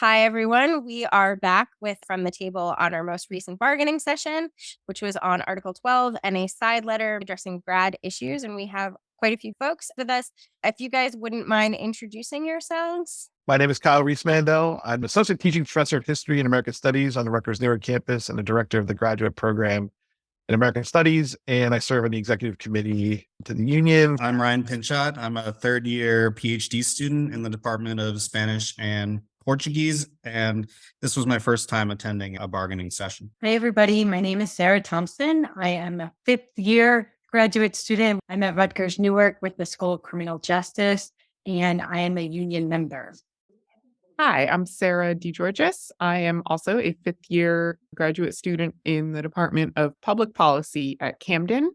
Hi, everyone. We are back with From the Table on our most recent bargaining session, which was on Article 12 and a side letter addressing grad issues. And we have quite a few folks with us. If you guys wouldn't mind introducing yourselves. My name is Kyle Reese-Mandel. I'm Associate Teaching Professor of History and American Studies on the Rutgers Newark campus and the Director of the Graduate Program in American Studies, and I serve on the Executive Committee to the Union. I'm Ryan Pinchot. I'm a third-year PhD student in the Department of Spanish and Portuguese, and this was my first time attending a bargaining session. Hey, everybody. My name is Sarah Thompson. I am a fifth-year graduate student. I'm at Rutgers Newark with the School of Criminal Justice, and I am a union member. Hi, I'm Sarah DeGeorgis. I am also a fifth-year graduate student in the Department of Public Policy at Camden.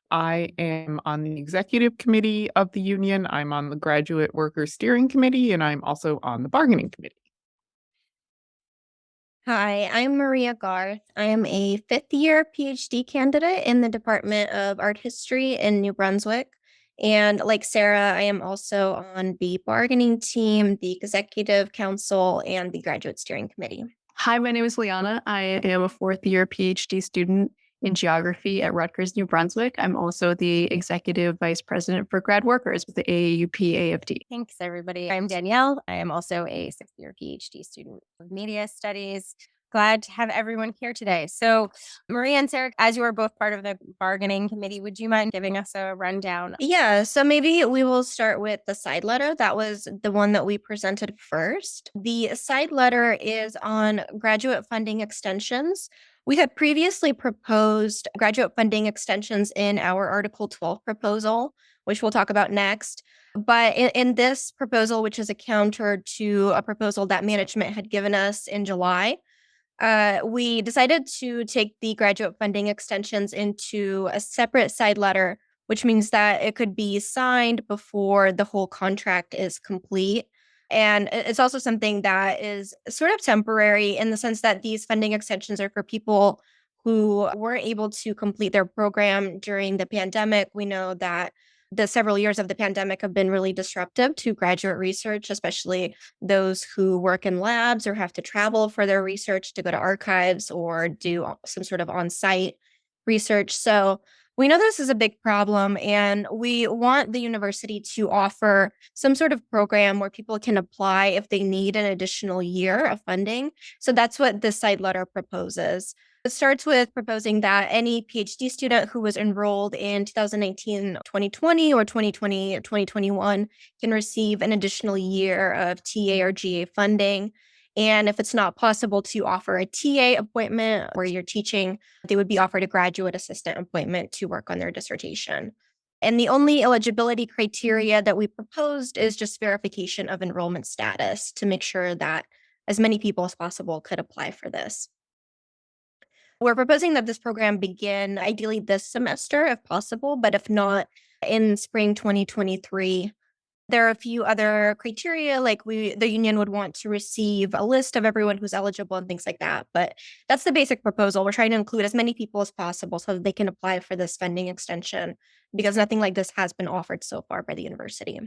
I am on the executive committee of the union. I'm on the graduate worker steering committee, and I'm also on the bargaining committee. Hi, I'm Maria Garth. I am a fifth-year PhD candidate in the Department of Art History in New Brunswick. And like Sarah, I am also on the bargaining team, the executive council, and the graduate steering committee. Hi, my name is Liana. I am a fourth-year PhD student in geography at Rutgers, New Brunswick. I'm also the executive vice president for grad workers with the AAUP-AFT. Thanks, everybody. I'm Danielle. I am also a sixth-year PhD student of media studies. Glad to have everyone here today. So, Maria and Sarah, as you are both part of the bargaining committee, would you mind giving us a rundown? Yeah, so maybe we will start with the side letter. That was the one that we presented first. The side letter is on graduate funding extensions. We had previously proposed graduate funding extensions in our Article 12 proposal, which we'll talk about next. But in this proposal, which is a counter to a proposal that management had given us in July, we decided to take the graduate funding extensions into a separate side letter, which means that it could be signed before the whole contract is complete. And it's also something that is sort of temporary in the sense that these funding extensions are for people who weren't able to complete their program during the pandemic. We know that the several years of the pandemic have been really disruptive to graduate research, especially those who work in labs or have to travel for their research to go to archives or do some sort of on-site research. So we know this is a big problem, and we want the university to offer some sort of program where people can apply if they need an additional year of funding. So that's what this side letter proposes. It starts with proposing that any PhD student who was enrolled in 2019-2020 or 2020-2021 can receive an additional year of TA or GA funding. And if it's not possible to offer a TA appointment where you're teaching, they would be offered a graduate assistant appointment to work on their dissertation. And the only eligibility criteria that we proposed is just verification of enrollment status to make sure that as many people as possible could apply for this. We're proposing that this program begin ideally this semester, if possible, but if not, in spring 2023. There are a few other criteria, like the union would want to receive a list of everyone who's eligible and things like that. But that's the basic proposal. We're trying to include as many people as possible so that they can apply for this funding extension, because nothing like this has been offered so far by the university.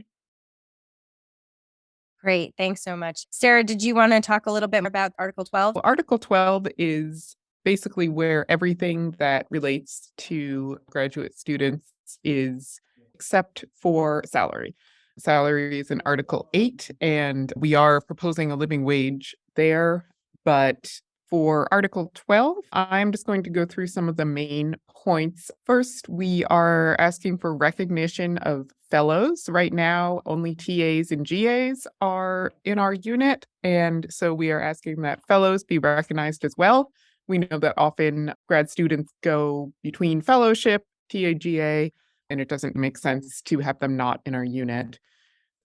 Great. Thanks so much. Sarah, did you want to talk a little bit more about Article 12? Well, Article 12 is basically where everything that relates to graduate students is except for salary. Salary is in Article 8, and we are proposing a living wage there. But for Article 12, I'm just going to go through some of the main points. First, we are asking for recognition of fellows. Right now, only TAs and GAs are in our unit, and so we are asking that fellows be recognized as well. We know that often grad students go between fellowship, TA, GA, and it doesn't make sense to have them not in our unit.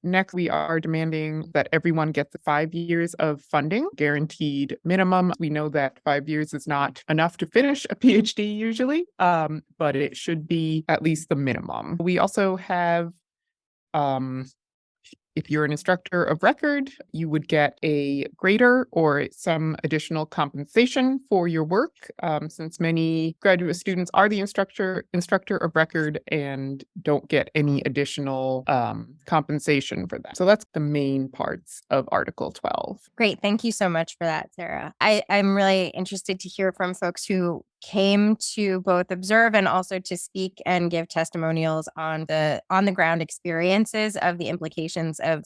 Next, we are demanding that everyone gets 5 years of funding, guaranteed minimum. We know that 5 years is not enough to finish a PhD usually, but it should be at least the minimum. We also have If you're an instructor of record, you would get a grader or some additional compensation for your work, since many graduate students are the instructor of record and don't get any additional compensation for that. So that's the main parts of Article 12. Great. Thank you so much for that, Sarah. I'm really interested to hear from folks who came to both observe and also to speak and give testimonials on the ground experiences of the implications of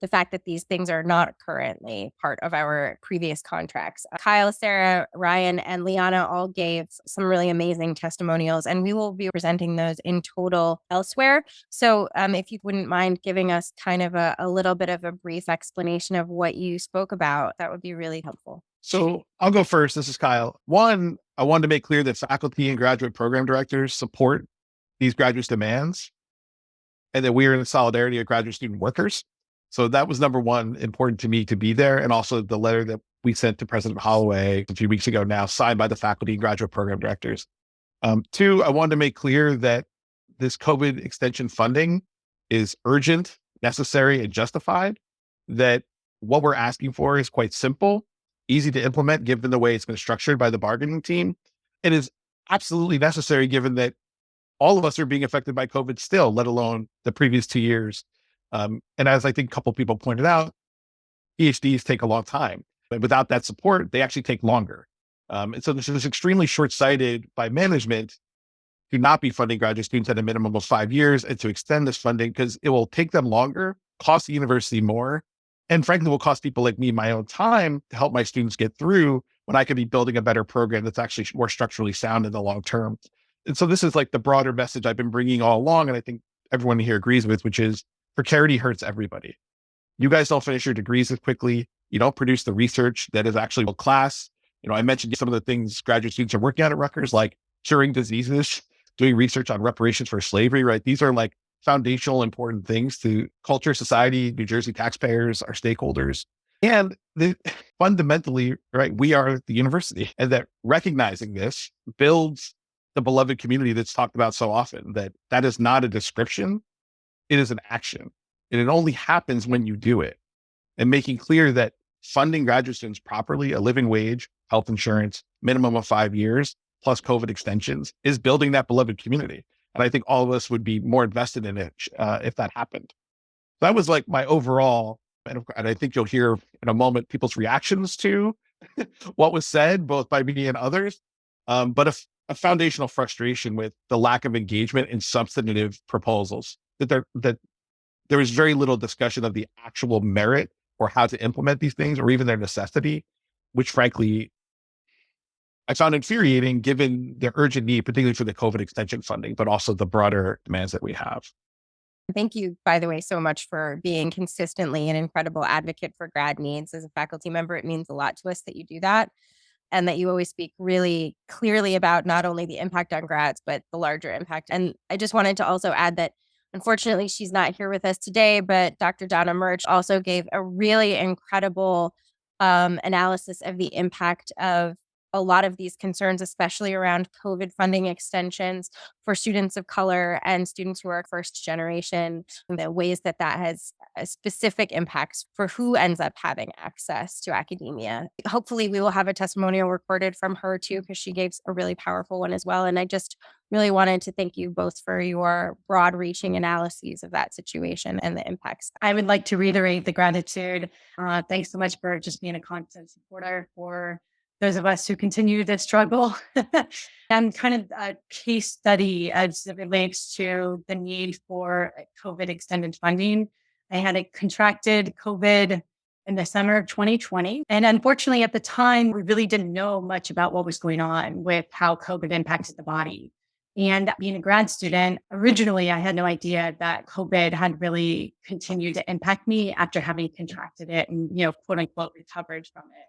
the fact that these things are not currently part of our previous contracts. Kyle, Sarah, Ryan, and Liana all gave some really amazing testimonials, and we will be presenting those in total elsewhere. So if you wouldn't mind giving us kind of a little bit of a brief explanation of what you spoke about, that would be really helpful. So I'll go first. This is Kyle. One, I wanted to make clear that faculty and graduate program directors support these graduate demands and that we are in solidarity of graduate student workers. So that was number one, important to me to be there. And also the letter that we sent to President Holloway a few weeks ago now, signed by the faculty and graduate program directors. Two, I wanted to make clear that this COVID extension funding is urgent, necessary, and justified, that what we're asking for is quite simple, easy to implement given the way it's been structured by the bargaining team. It is absolutely necessary given that all of us are being affected by COVID still, let alone the previous 2 years. And as I think a couple people pointed out, PhDs take a long time, but without that support, they actually take longer. And so this is extremely short-sighted by management to not be funding graduate students at a minimum of 5 years and to extend this funding because it will take them longer, cost the university more, and frankly, will cost people like me my own time to help my students get through when I could be building a better program that's actually more structurally sound in the long term. And so this is like the broader message I've been bringing all along, and I think everyone here agrees with, which is precarity hurts everybody. You guys don't finish your degrees as quickly. You don't produce the research that is actually world class. I mentioned some of the things graduate students are working on at Rutgers, like curing diseases, doing research on reparations for slavery, right? These are like foundational important things to culture, society, New Jersey taxpayers, our stakeholders. And fundamentally, right, we are the university, and that recognizing this builds the beloved community that's talked about so often, that is not a description, it is an action. And it only happens when you do it. And making clear that funding graduate students properly, a living wage, health insurance, minimum of 5 years, plus COVID extensions, is building that beloved community. And I think all of us would be more invested in it if that happened. That was like my overall, and I think you'll hear in a moment people's reactions to what was said, both by me and others, but a foundational frustration with the lack of engagement in substantive proposals, that there is very little discussion of the actual merit or how to implement these things or even their necessity, which frankly, I found infuriating given the urgent need, particularly for the COVID extension funding, but also the broader demands that we have. Thank you, by the way, so much for being consistently an incredible advocate for grad needs. As a faculty member, it means a lot to us that you do that and that you always speak really clearly about not only the impact on grads, but the larger impact. And I just wanted to also add that unfortunately, she's not here with us today, but Dr. Donna Murch also gave a really incredible analysis of the impact of a lot of these concerns, especially around COVID funding extensions for students of color and students who are first generation, the ways that has specific impacts for who ends up having access to academia. Hopefully we will have a testimonial recorded from her too, because she gave a really powerful one as well. And I just really wanted to thank you both for your broad reaching analyses of that situation and the impacts. I would like to reiterate the gratitude. Thanks so much for just being a constant supporter for those of us who continue to struggle. And kind of a case study as it relates to the need for COVID extended funding. I had contracted COVID in the summer of 2020. And unfortunately, at the time, we really didn't know much about what was going on with how COVID impacted the body. And being a grad student, originally, I had no idea that COVID had really continued to impact me after having contracted it and, quote unquote, recovered from it.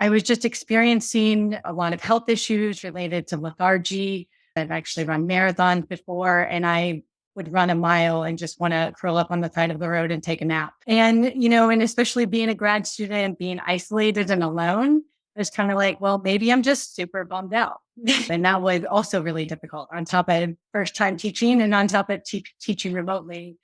I was just experiencing a lot of health issues related to lethargy. I've actually run marathons before, and I would run a mile and just want to curl up on the side of the road and take a nap. And, and especially being a grad student, being isolated and alone, it's kind of like, well, maybe I'm just super bummed out. And that was also really difficult on top of first time teaching and on top of teaching remotely.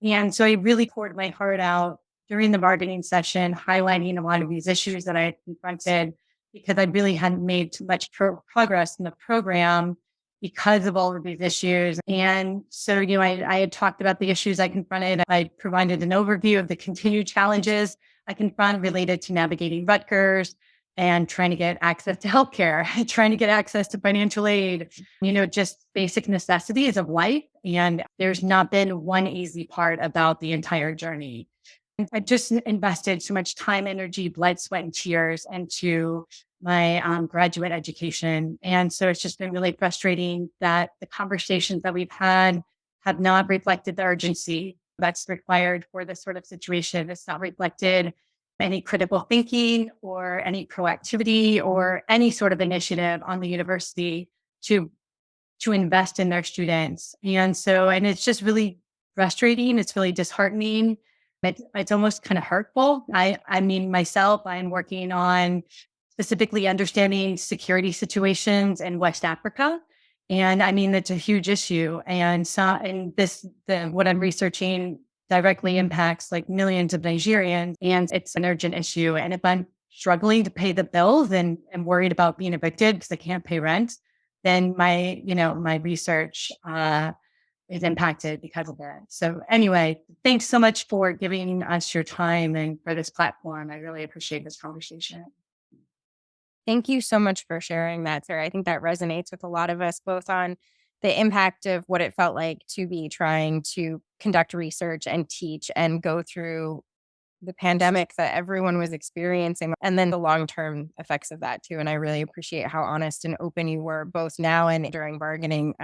And so I really poured my heart out during the bargaining session, highlighting a lot of these issues that I had confronted because I really hadn't made too much progress in the program because of all of these issues. And so, I had talked about the issues I confronted. I provided an overview of the continued challenges I confront related to navigating Rutgers and trying to get access to healthcare, trying to get access to financial aid, just basic necessities of life. And there's not been one easy part about the entire journey. I just invested so much time, energy, blood, sweat, and tears into my graduate education. And so it's just been really frustrating that the conversations that we've had have not reflected the urgency that's required for this sort of situation. It's not reflected any critical thinking or any proactivity or any sort of initiative on the university to invest in their students. And it's just really frustrating. It's really disheartening. It's almost kind of hurtful. I mean, myself, I'm working on specifically understanding security situations in West Africa. And I mean, that's a huge issue. What I'm researching directly impacts like millions of Nigerians, and it's an urgent issue. And if I'm struggling to pay the bills and I'm worried about being evicted because I can't pay rent, then my research is impacted because of that. So anyway, thanks so much for giving us your time and for this platform. I really appreciate this conversation. Thank you so much for sharing that, Sarah. I think that resonates with a lot of us, both on the impact of what it felt like to be trying to conduct research and teach and go through the pandemic that everyone was experiencing, and then the long-term effects of that too. And I really appreciate how honest and open you were both now and during bargaining.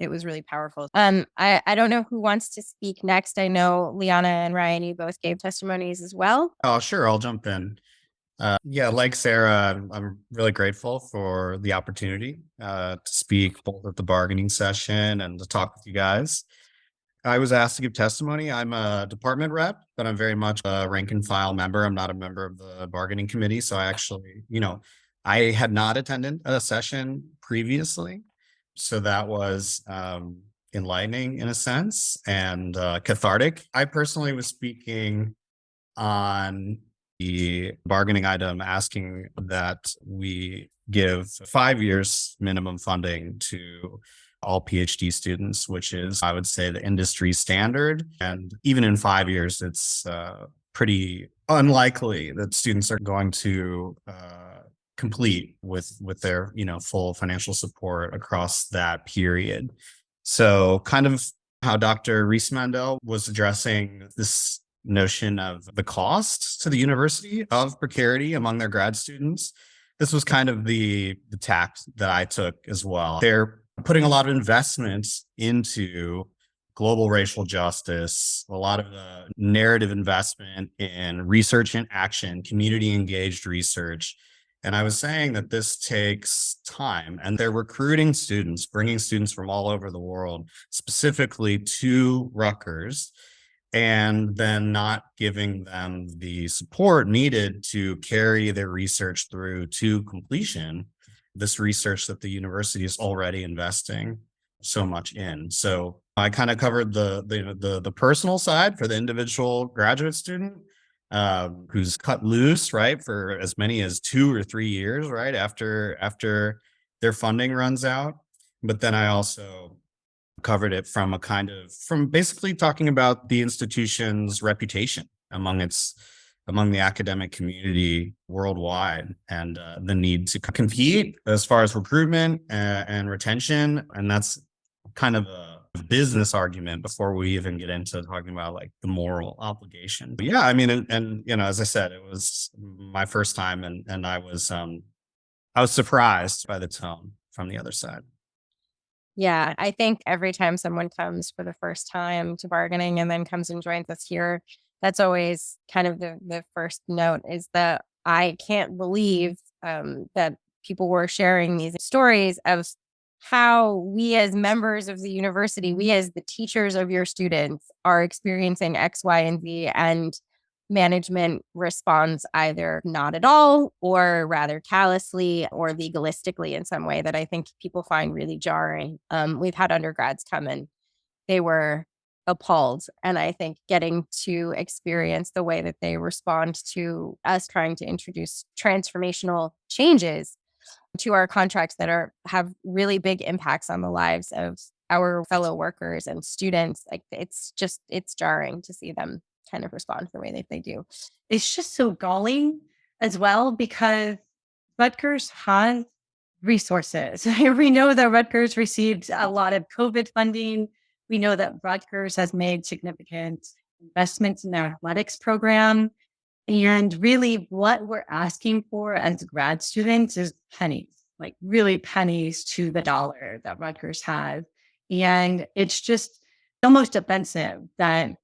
It was really powerful. I don't know who wants to speak next. I know Liana and Ryan, you both gave testimonies as well. Oh, sure. I'll jump in. Yeah, like Sarah, I'm really grateful for the opportunity to speak both at the bargaining session and to talk with you guys. I was asked to give testimony. I'm a department rep, but I'm very much a rank and file member. I'm not a member of the bargaining committee. So I actually, I had not attended a session previously. So that was enlightening in a sense and cathartic. I personally was speaking on the bargaining item asking that we give 5 years minimum funding to all PhD students, which is, I would say, the industry standard. And even in 5 years, it's pretty unlikely that students are going to complete with their full financial support across that period. So kind of how Dr. Rees-Mandel was addressing this notion of the cost to the university of precarity among their grad students. This was kind of the tact that I took as well. They're putting a lot of investments into global racial justice, a lot of the narrative investment in research and action, community engaged research. And I was saying that this takes time, and they're recruiting students, bringing students from all over the world, specifically to Rutgers, and then not giving them the support needed to carry their research through to completion, this research that the university is already investing so much in. So I kind of covered the personal side for the individual graduate student who's cut loose, right, for as many as 2 or 3 years, right, after their funding runs out. But then I also covered it from basically talking about the institution's reputation among the academic community worldwide, and the need to compete as far as recruitment and retention. And that's kind of a business argument before we even get into talking about like the moral obligation. But yeah, I mean, and as I said, it was my first time, and I was surprised by the tone from the other side. Yeah, I think every time someone comes for the first time to bargaining and then comes and joins us here, that's always kind of the first note, is that I can't believe that people were sharing these stories of how we as members of the university, we as the teachers of your students are experiencing X, Y, and Z, and management responds either not at all or rather callously or legalistically in some way that I think people find really jarring. We've had undergrads come and they were appalled. And I think getting to experience the way that they respond to us trying to introduce transformational changes to our contracts that have really big impacts on the lives of our fellow workers and students. Like it's jarring to see them kind of respond the way that they do. It's just so galling as well because Rutgers has resources. We know that Rutgers received a lot of COVID funding. We know that Rutgers has made significant investments in their athletics program. And really, what we're asking for as grad students is pennies, like really pennies to the dollar that Rutgers has. And it's just almost offensive that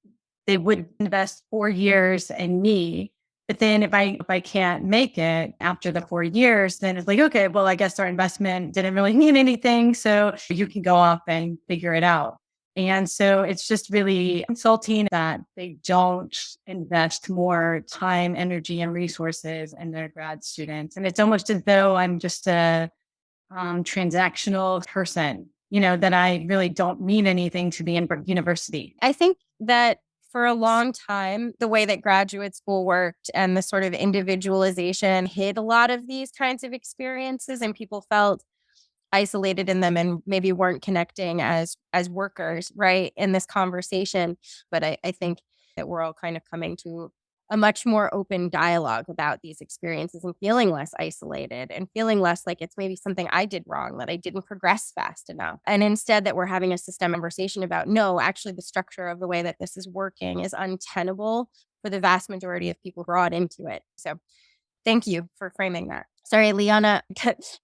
they would invest 4 years in me. But then if I can't make it after the 4 years, then it's like, okay, well, I guess our investment didn't really mean anything. So you can go off and figure it out. And so it's just really insulting that they don't invest more time, energy, and resources in their grad students. And it's almost as though I'm just a transactional person, that I really don't mean anything to the university. I think that for a long time, the way that graduate school worked and the sort of individualization hid a lot of these kinds of experiences, and people felt isolated in them and maybe weren't connecting as workers, right, in this conversation. But I think that we're all kind of coming to a much more open dialogue about these experiences and feeling less isolated and feeling less like it's maybe something I did wrong, that I didn't progress fast enough. And instead that we're having a systemic conversation about, no, actually the structure of the way that this is working is untenable for the vast majority of people brought into it. So thank you for framing that. Sorry, Liana,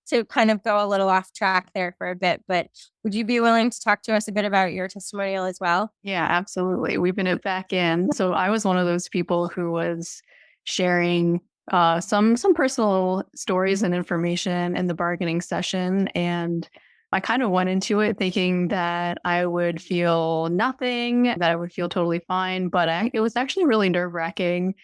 to kind of go a little off track there for a bit, but would you be willing to talk to us a bit about your testimonial as well? Yeah, absolutely. We've been back in. So I was one of those people who was sharing some personal stories and information in the bargaining session. And I kind of went into it thinking that I would feel nothing, that I would feel totally fine. But it was actually really nerve-wracking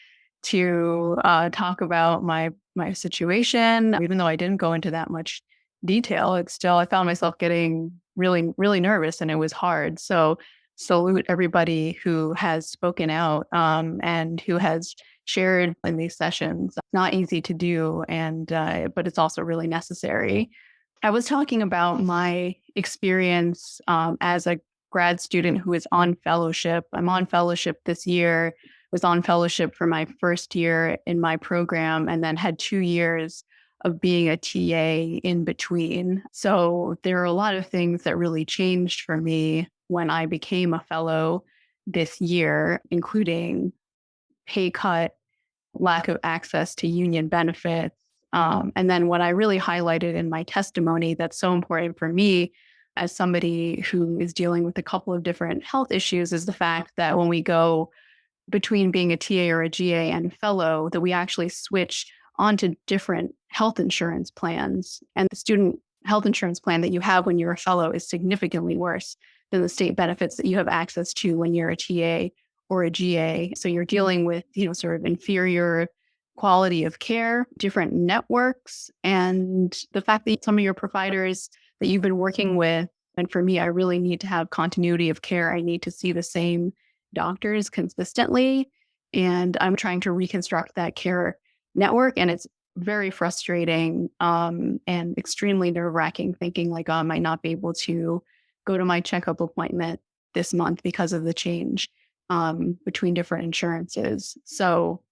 to talk about my situation. Even though I didn't go into that much detail, I found myself getting really, really nervous, and it was hard. So salute everybody who has spoken out and who has shared in these sessions. It's not easy to do, and but it's also really necessary. I was talking about my experience as a grad student who is on fellowship. I'm on fellowship this year, was on fellowship for my first year in my program, and then had 2 years of being a TA in between. So there are a lot of things that really changed for me when I became a fellow this year, including pay cut, lack of access to union benefits. And then what I really highlighted in my testimony that's so important for me as somebody who is dealing with a couple of different health issues is the fact that when we go between being a TA or a GA and fellow, that we actually switch onto different health insurance plans. And the student health insurance plan that you have when you're a fellow is significantly worse than the state benefits that you have access to when you're a TA or a GA. So you're dealing with, sort of inferior quality of care, different networks, and the fact that some of your providers that you've been working with, and for me, I really need to have continuity of care. I need to see the same doctors consistently, and I'm trying to reconstruct that care network, and it's very frustrating and extremely nerve-wracking, thinking like, I might not be able to go to my checkup appointment this month because of the change between different insurances. So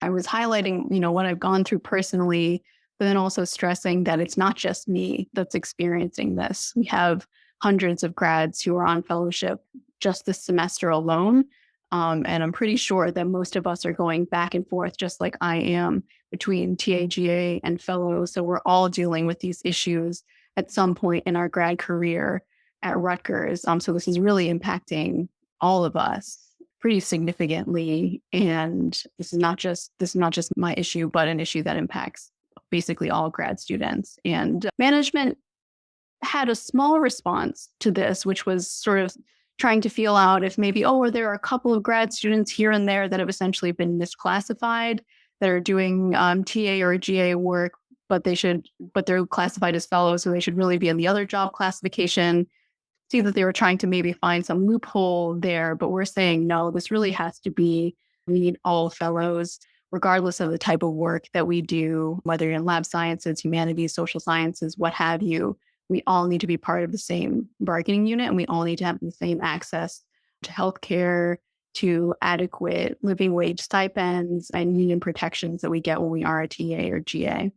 I was highlighting, what I've gone through personally, but then also stressing that it's not just me that's experiencing this. We have hundreds of grads who are on fellowship just this semester alone. And I'm pretty sure that most of us are going back and forth, just like I am, between TAGA and fellows. So we're all dealing with these issues at some point in our grad career at Rutgers. So this is really impacting all of us pretty significantly. And this is not just my issue, but an issue that impacts basically all grad students. And management had a small response to this, which was sort of trying to feel out if maybe, there are a couple of grad students here and there that have essentially been misclassified, that are doing TA or GA work, but they're classified as fellows, so they should really be in the other job classification. see that they were trying to maybe find some loophole there, but we're saying, no, this really has to be, we need all fellows, regardless of the type of work that we do, whether you're in lab sciences, humanities, social sciences, what have you. We all need to be part of the same bargaining unit, and we all need to have the same access to healthcare, to adequate living wage stipends and union protections that we get when we are a TA or GA.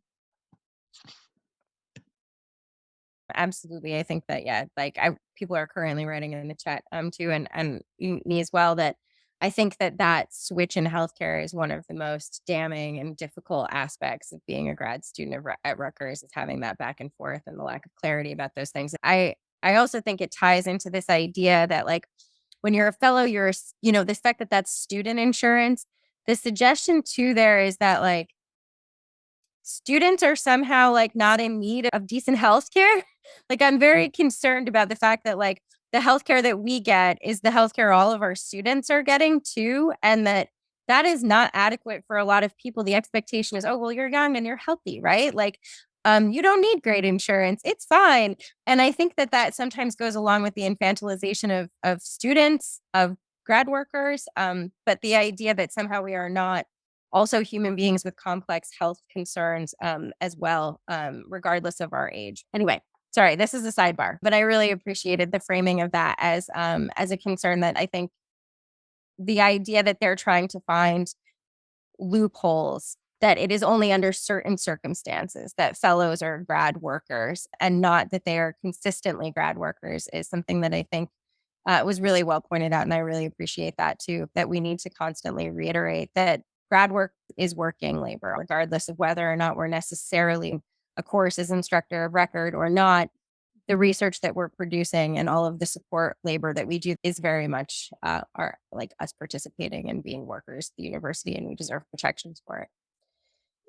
Absolutely. I think that, yeah, like people are currently writing in the chat too, and me as well, that I think that switch in healthcare is one of the most damning and difficult aspects of being a grad student at Rutgers, is having that back and forth and the lack of clarity about those things. I also think it ties into this idea that, like, when you're a fellow, you're, the fact that that's student insurance. The suggestion too there is that, like, students are somehow, like, not in need of decent healthcare. Like, I'm very concerned about the fact that, like, the healthcare that we get is the healthcare all of our students are getting too, and that is not adequate for a lot of people. The expectation is, oh, well, you're young and you're healthy, right? Like, you don't need great insurance. It's fine. And I think that sometimes goes along with the infantilization of students, of grad workers. But the idea that somehow we are not also human beings with complex health concerns as well, regardless of our age. Anyway, sorry, this is a sidebar, but I really appreciated the framing of that as a concern, that I think the idea that they're trying to find loopholes, that it is only under certain circumstances that fellows are grad workers and not that they are consistently grad workers, is something that I think was really well pointed out. And I really appreciate that too, that we need to constantly reiterate that grad work is working labor, regardless of whether or not we're necessarily a course's instructor of record or not. The research that we're producing and all of the support labor that we do is very much our, like, us participating and being workers at the university, and we deserve protections for it.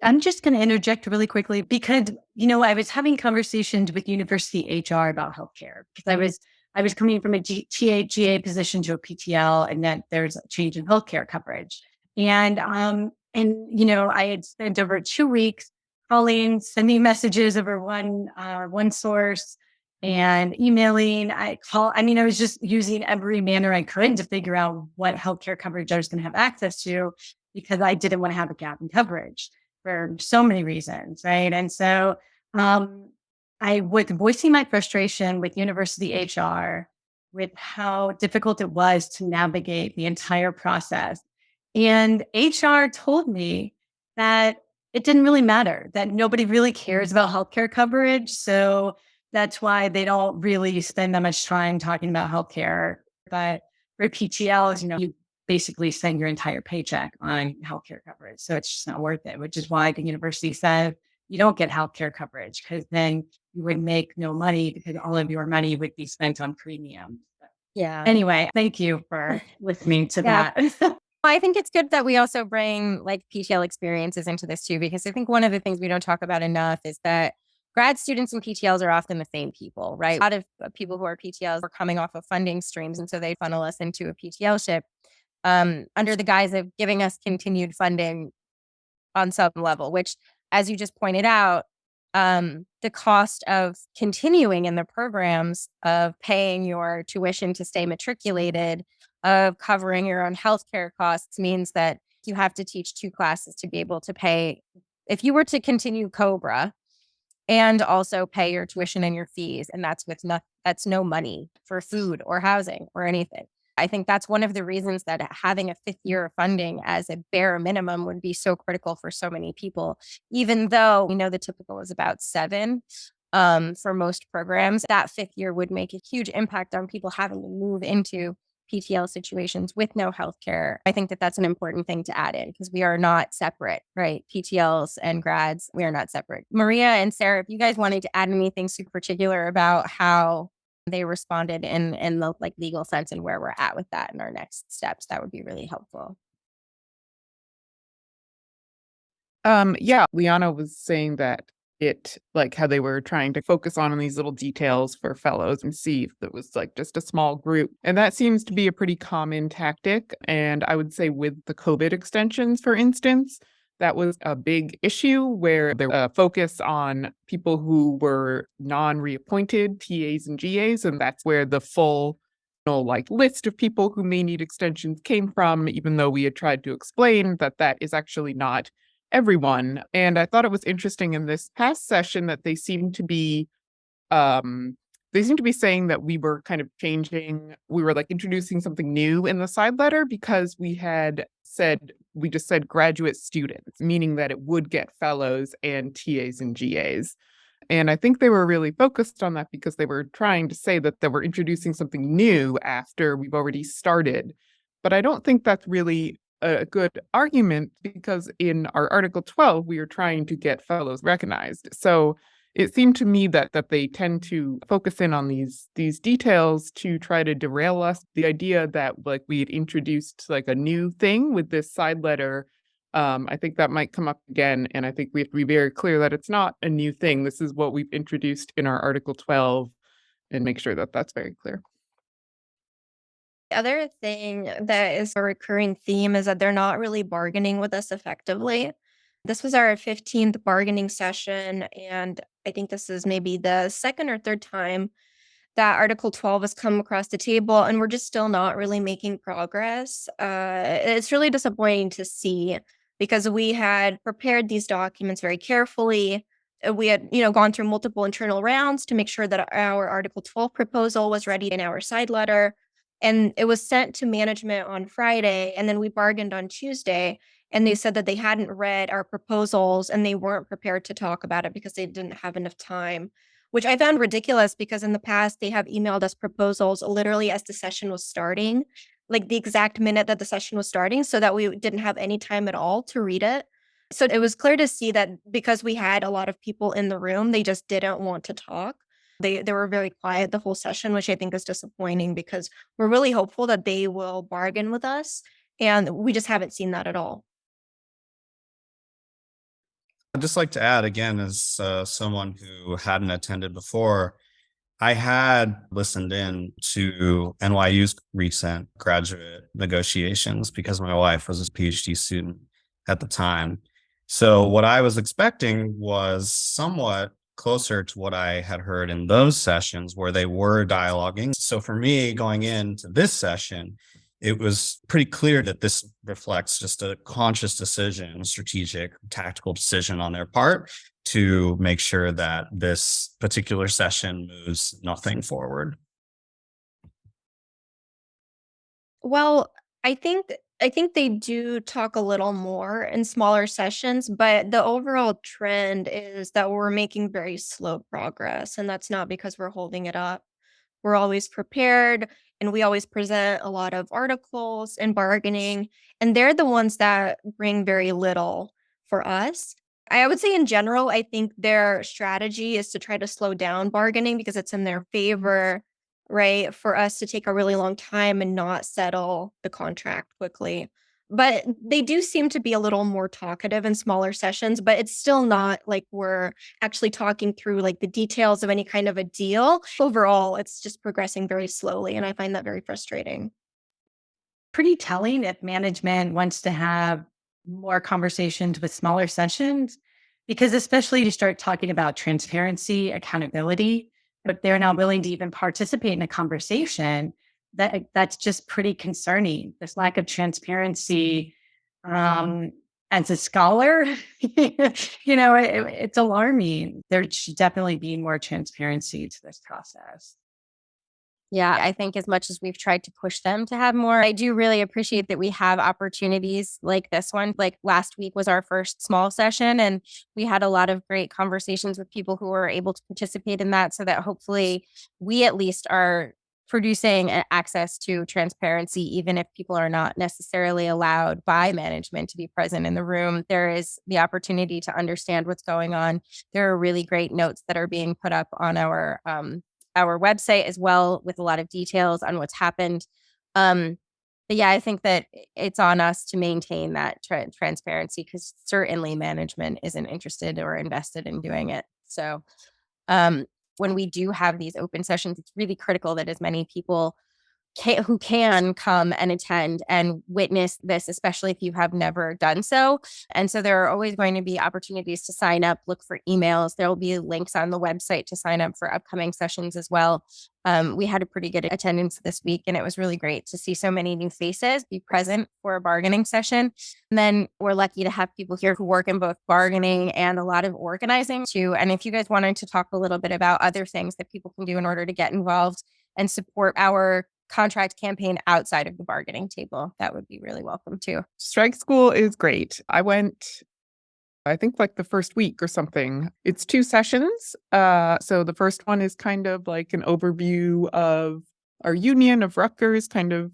I'm just going to interject really quickly because, I was having conversations with university HR about healthcare, because I was coming from a GA position to a PTL, and that there's a change in healthcare coverage. And I had spent over 2 weeks calling, sending messages over one source, and emailing. I was just using every manner I could to figure out what healthcare coverage I was going to have access to, because I didn't want to have a gap in coverage for so many reasons, right? And so I was voicing my frustration with university HR with how difficult it was to navigate the entire process. And HR told me that it didn't really matter, that nobody really cares about healthcare coverage. So that's why they don't really spend that much time talking about healthcare. But for PTLs, you basically spend your entire paycheck on healthcare coverage. So it's just not worth it, which is why the university said you don't get healthcare coverage, because then you would make no money, because all of your money would be spent on premium. Yeah. Anyway, thank you for listening to that. I think it's good that we also bring, like, PTL experiences into this too, because I think one of the things we don't talk about enough is that grad students and PTLs are often the same people, right? A lot of people who are PTLs are coming off of funding streams, and so they funnel us into a PTL ship under the guise of giving us continued funding on some level, which, as you just pointed out, the cost of continuing in the programs, of paying your tuition to stay matriculated, of covering your own healthcare costs, means that you have to teach 2 classes to be able to pay. If you were to continue Cobra and also pay your tuition and your fees, and that's no money for food or housing or anything. I think that's one of the reasons that having a 5th year of funding as a bare minimum would be so critical for so many people. Even though we know the typical is about 7 for most programs, that 5th year would make a huge impact on people having to move into PTL situations with no healthcare. I think that that's an important thing to add in, because we are not separate, right? PTLs and grads, we are not separate. Maria and Sarah, if you guys wanted to add anything super particular about how they responded in the, like, legal sense, and where we're at with that in our next steps, that would be really helpful. Yeah, Liana was saying that it, like, how they were trying to focus on these little details for fellows and see if it was, like, just a small group. And that seems to be a pretty common tactic. And I would say with the COVID extensions, for instance, That was a big issue where there was a focus on people who were non-reappointed TAs and GAs, and that's where the full list of people who may need extensions came from, even though we had tried to explain that that is actually not everyone. And I thought it was interesting in this past session that they seemed to be saying that we were kind of changing, we were like introducing something new in the side letter because we just said graduate students, meaning that it would get fellows and TAs and GAs. And I think they were really focused on that because they were trying to say that they were introducing something new after we've already started. But I don't think that's really a good argument because in our Article 12, we are trying to get fellows recognized. So it seemed to me that they tend to focus in on these details to try to derail us. The idea that like we had introduced like a new thing with this side letter, I think that might come up again. And I think we have to be very clear that it's not a new thing. This is what we've introduced in our Article 12 and make sure that that's very clear. The other thing that is a recurring theme is that they're not really bargaining with us effectively. This was our 15th bargaining session, and I think this is maybe the second or third time that Article 12 has come across the table, and we're just still not really making progress. It's really disappointing to see because we had prepared these documents very carefully. We had, gone through multiple internal rounds to make sure that our Article 12 proposal was ready in our side letter. And it was sent to management on Friday, and then we bargained on Tuesday. And they said that they hadn't read our proposals and they weren't prepared to talk about it because they didn't have enough time, which I found ridiculous because in the past they have emailed us proposals literally as the session was starting, like the exact minute that the session was starting, so that we didn't have any time at all to read it. So it was clear to see that because we had a lot of people in the room, they just didn't want to talk. They were very quiet the whole session, which I think is disappointing because we're really hopeful that they will bargain with us, and we just haven't seen that at all. I'd just like to add again, as someone who hadn't attended before, I had listened in to NYU's recent graduate negotiations because my wife was a PhD student at the time. So what I was expecting was somewhat closer to what I had heard in those sessions where they were dialoguing. So for me, going into this session, it was pretty clear that this reflects just a conscious decision, strategic, tactical decision on their part to make sure that this particular session moves nothing forward. Well, I think they do talk a little more in smaller sessions, but the overall trend is that we're making very slow progress, and that's not because we're holding it up. We're always prepared and we always present a lot of articles and bargaining, and they're the ones that bring very little for us. I would say in general, I think their strategy is to try to slow down bargaining because it's in their favor, right? For us to take a really long time and not settle the contract quickly. But they do seem to be a little more talkative in smaller sessions, but it's still not like we're actually talking through like the details of any kind of a deal. Overall, it's just progressing very slowly, and I find that very frustrating. Pretty telling if management wants to have more conversations with smaller sessions, because especially you start talking about transparency, accountability, but they're not willing to even participate in a conversation. That's just pretty concerning. This lack of transparency. As a scholar, it's alarming. There should definitely be more transparency to this process. Yeah, I think as much as we've tried to push them to have more, I do really appreciate that we have opportunities like this one. Like last week was our first small session, and we had a lot of great conversations with people who were able to participate in that, so that hopefully we at least are producing access to transparency, even if people are not necessarily allowed by management to be present in the room. There is the opportunity to understand what's going on. There are really great notes that are being put up on our website as well, with a lot of details on what's happened. But yeah, I think that it's on us to maintain that transparency, because certainly management isn't interested or invested in doing it. So when we do have these open sessions, it's really critical that as many people who can come and attend and witness this, especially if you have never done so. And so there are always going to be opportunities to sign up, look for emails. There will be links on the website to sign up for upcoming sessions as well. We had a pretty good attendance this week, and it was really great to see so many new faces be present for a bargaining session. And then we're lucky to have people here who work in both bargaining and a lot of organizing too. And if you guys wanted to talk a little bit about other things that people can do in order to get involved and support our contract campaign outside of the bargaining table, that would be really welcome too. Strike School is great. I went, I think like the first week or something. It's 2 sessions. So the first one is kind of like an overview of our union, of Rutgers, kind of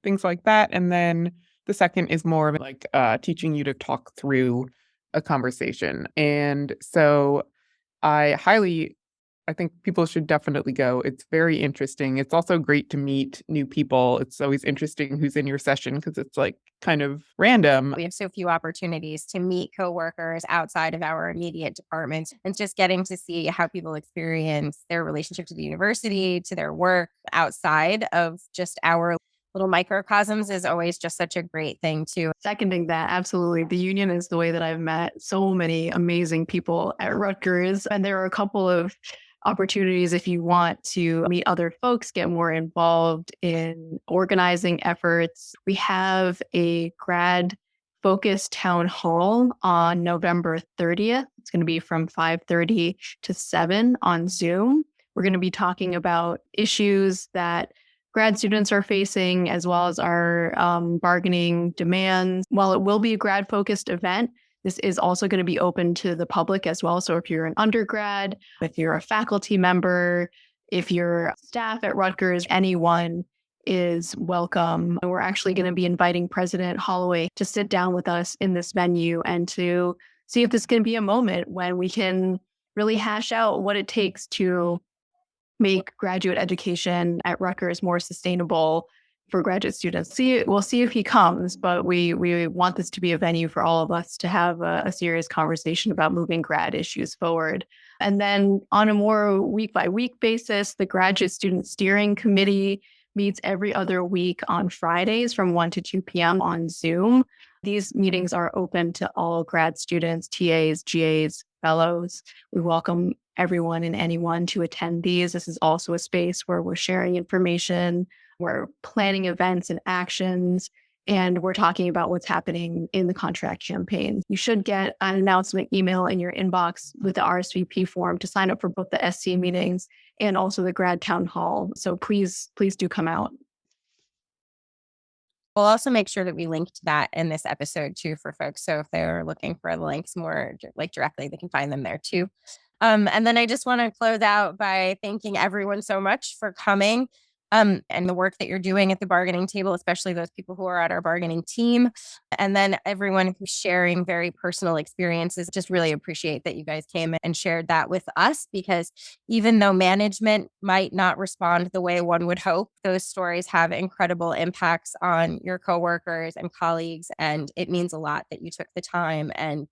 things like that. And then the second is more of like teaching you to talk through a conversation. And so I think people should definitely go. It's very interesting. It's also great to meet new people. It's always interesting who's in your session because it's like kind of random. We have so few opportunities to meet coworkers outside of our immediate departments, and just getting to see how people experience their relationship to the university, to their work outside of just our little microcosms is always just such a great thing too. Seconding that, absolutely. The union is the way that I've met so many amazing people at Rutgers. And there are a couple of opportunities if you want to meet other folks, get more involved in organizing efforts. We have a grad focused town hall on November 30th. It's going to be from 5:30 to 7 on Zoom. We're going to be talking about issues that grad students are facing, as well as our bargaining demands. While it will be a grad-focused event, this is also going to be open to the public as well. So if you're an undergrad, if you're a faculty member, if you're staff at Rutgers, anyone is welcome. And we're actually going to be inviting President Holloway to sit down with us in this venue and to see if this can be a moment when we can really hash out what it takes to make graduate education at Rutgers more sustainable for graduate students. We'll see if he comes, but we want this to be a venue for all of us to have a serious conversation about moving grad issues forward. And then on a more week by week basis, the Graduate Student Steering Committee meets every other week on Fridays from 1 to 2 p.m. on Zoom. These meetings are open to all grad students, TAs, GAs, fellows. We welcome everyone and anyone to attend these. This is also a space where we're sharing information, we're planning events and actions, and we're talking about what's happening in the contract campaign. You should get an announcement email in your inbox with the RSVP form to sign up for both the SC meetings and also the grad town hall. So please do come out. We'll also make sure that we link to that in this episode too for folks. So if they're looking for the links more like directly, they can find them there too. And then I just want to close out by thanking everyone so much for coming and the work that you're doing at the bargaining table, especially those people who are at our bargaining team. And then everyone who's sharing very personal experiences. Just really appreciate that you guys came and shared that with us, because even though management might not respond the way one would hope, those stories have incredible impacts on your coworkers and colleagues. And it means a lot that you took the time and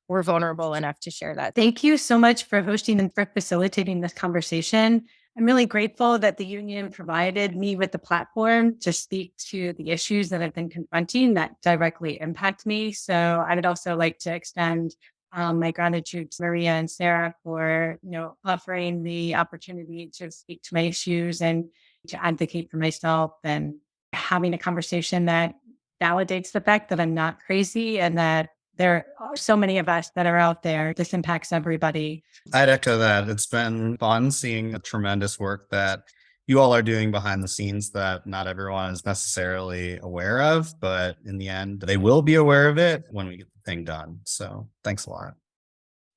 were vulnerable enough to share that. Thank you so much for hosting and for facilitating this conversation. I'm really grateful that the union provided me with the platform to speak to the issues that I've been confronting that directly impact me. So I would also like to extend my gratitude to Maria and Sarah for, offering the opportunity to speak to my issues and to advocate for myself, and having a conversation that validates the fact that I'm not crazy and that there are so many of us that are out there. This impacts everybody. I'd echo that. It's been fun seeing the tremendous work that you all are doing behind the scenes that not everyone is necessarily aware of, but in the end, they will be aware of it when we get the thing done. So thanks a lot.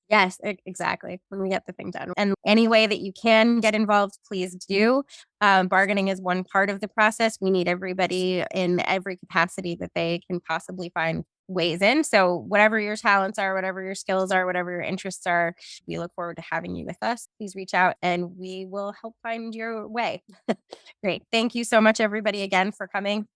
Yes, exactly. When we get the thing done. And any way that you can get involved, please do. Bargaining is one part of the process. We need everybody in every capacity that they can possibly find ways in. So whatever your talents are, whatever your skills are, whatever your interests are, we look forward to having you with us. Please reach out and we will help find your way. Great. Thank you so much, everybody, again for coming.